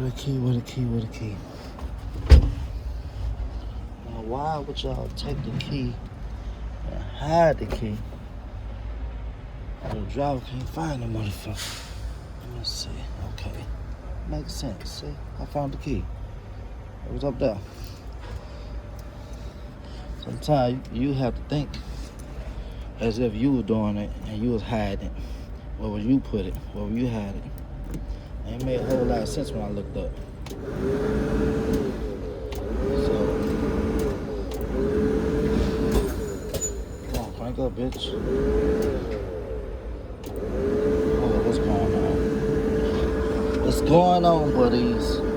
the key? Where the key? Where the key? Now, why would y'all take the key and hide the key? The driver can't find the motherfucker. Let me see. Okay. Makes sense. See? I found the key. It was up there. Sometimes you have to think as if you were doing it and you was hiding it. Where would you put it? Where would you hide it? And it made a whole lot of sense when I looked up. So, come on, crank up, bitch. Oh, what's going on? What's going on, buddies?